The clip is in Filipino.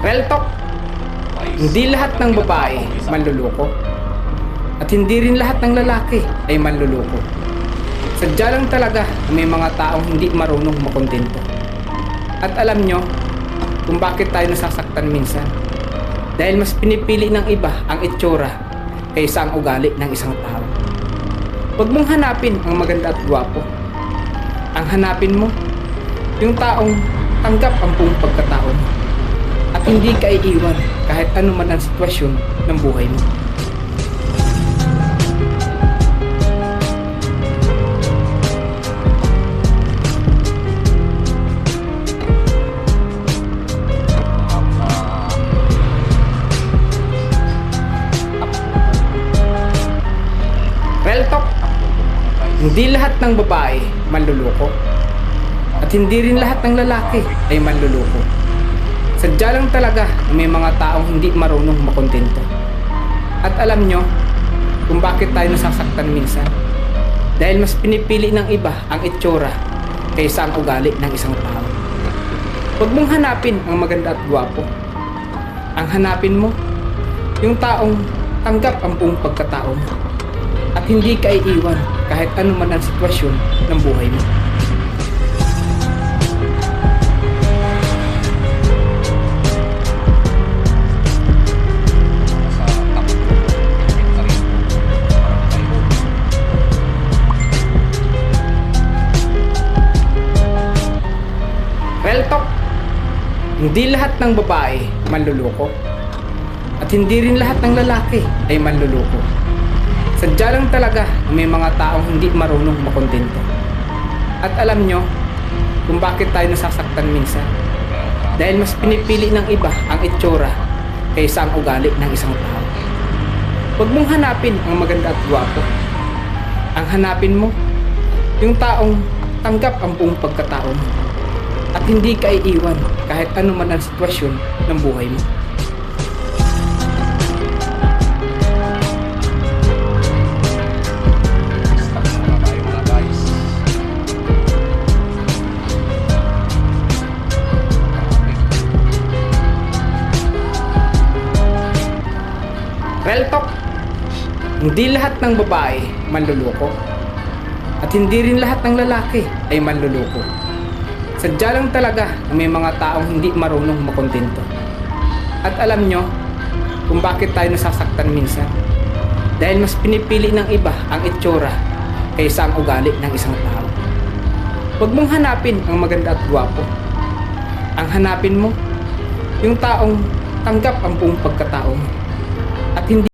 Real talk, hindi lahat ng babae manluloko. At hindi rin lahat ng lalaki ay manluloko. Sadya lang talaga na may mga taong hindi marunong makontento. At alam nyo kung bakit tayo nasasaktan minsan? Dahil mas pinipili ng iba ang itsura kaysa ang ugali ng isang tao. Huwag mong hanapin ang maganda at gwapo. Ang hanapin mo, yung taong tanggap ang buong pagkatao mo. At hindi ka iiwan kahit ano man ang sitwasyon ng buhay mo. Real talk, hindi lahat ng babae manluloko. At hindi rin lahat ng lalaki ay manluloko. Sadya lang talaga na may mga taong hindi marunong makontento. At alam nyo kung bakit tayo nasasaktan minsan? Dahil mas pinipili ng iba ang itsura kaysa ang ugali ng isang tao. Huwag mong hanapin ang maganda at gwapo. Ang hanapin mo, yung taong tanggap ang buong pagkatao mo. At hindi ka iiwan kahit ano man ang sitwasyon ng buhay mo. Real talk, hindi lahat ng babae manluloko. At hindi rin lahat ng lalaki ay manluloko. Sadya lang talaga na may mga taong hindi marunong makontento. At alam nyo kung bakit tayo nasasaktan minsan? Dahil mas pinipili ng iba ang itsura kaysa ang ugali ng isang tao. Huwag mong hanapin ang maganda at gwapo. Ang hanapin mo, yung taong tanggap ang buong pagkatao mo. At hindi ka iiwan kahit ano man ang sitwasyon ng buhay mo. Real talk, hindi lahat ng babae manluloko. At hindi rin lahat ng lalaki ay manluloko. Sadya lang talaga na may mga taong hindi marunong makontento. At alam nyo kung bakit tayo nasasaktan minsan? Dahil mas pinipili ng iba ang itsura kaysa ang ugali ng isang tao. Huwag mong hanapin ang maganda at gwapo. Ang hanapin mo, yung taong tanggap ang buong pagkatao mo. At hindi